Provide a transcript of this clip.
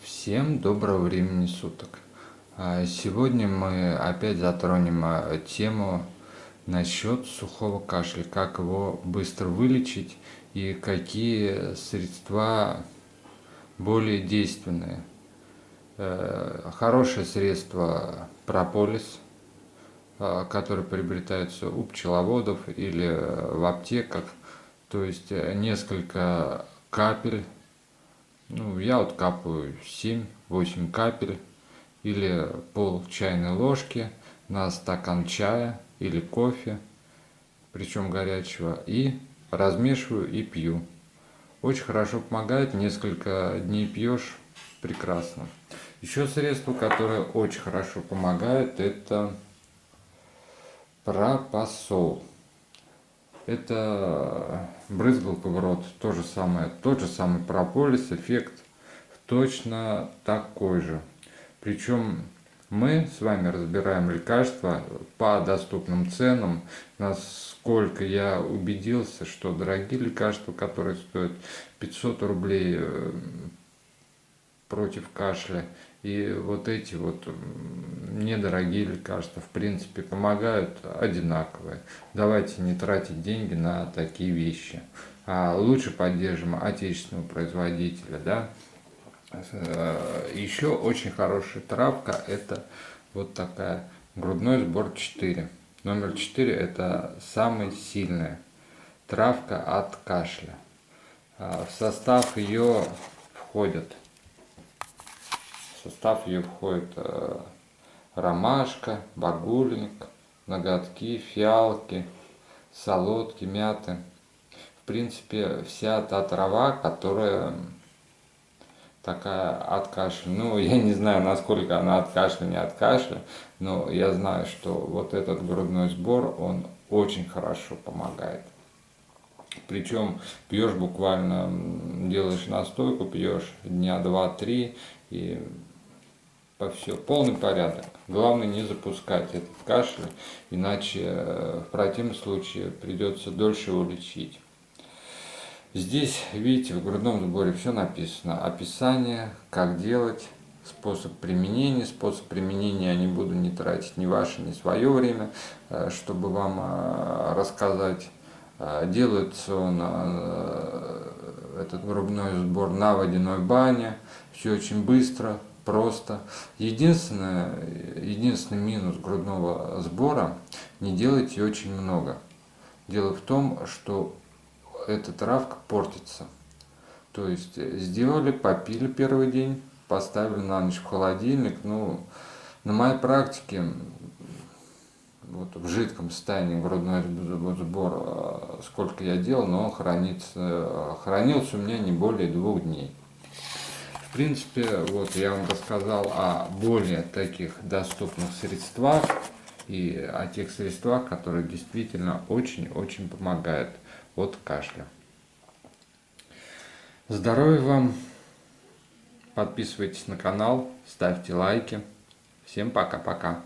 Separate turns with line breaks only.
Всем доброго времени суток. Сегодня мы опять затронем тему насчет сухого кашля, как его быстро вылечить и какие средства более действенные. Хорошее средство прополис, который приобретается у пчеловодов или в аптеках, то есть несколько капель. Я вот капаю 7-8 капель или пол чайной ложки на стакан чая или кофе, причем горячего, и размешиваю и пью. Очень хорошо помогает, несколько дней пьешь, прекрасно. Еще средство, которое очень хорошо помогает, это пропасол. Это брызгалка в рот, тот же самый прополис, эффект точно такой же. Причем мы с вами разбираем лекарства по доступным ценам, насколько я убедился, что дорогие лекарства, которые стоят 500 рублей против кашля, и вот эти вот недорогие лекарства, в принципе, помогают одинаковые. Давайте не тратить деньги на такие вещи. А лучше поддержим отечественного производителя, да. Еще очень хорошая травка, это вот такая, грудной сбор 4. Номер 4 это самая сильная травка от кашля. В состав ее входит ромашка, багульник, ноготки, фиалки, солодки, мяты. В принципе, вся та трава, которая такая от кашля. Я не знаю, насколько она от кашля, не от кашля, но я знаю, что вот этот грудной сбор, он очень хорошо помогает. Причем пьешь буквально, делаешь настойку, пьешь дня 2-3 и все, полный порядок. Главное не запускать этот кашель, иначе в противном случае придется дольше его лечить. Здесь, видите, в грудном сборе все написано. Описание, как делать, способ применения. Способ применения я не буду не тратить ни ваше, ни свое время, чтобы вам рассказать. Делается он, этот грудной сбор, на водяной бане. Все очень быстро, просто. Единственный минус грудного сбора – не делайте очень много. Дело в том, что эта травка портится. То есть сделали, попили первый день, поставили на ночь в холодильник. На моей практике, вот в жидком состоянии грудной сбор, сколько я делал, но он хранился у меня не более 2 дней. В принципе, вот я вам рассказал о более таких доступных средствах и о тех средствах, которые действительно очень-очень помогают от кашля. Здоровья вам! Подписывайтесь на канал, ставьте лайки. Всем пока-пока!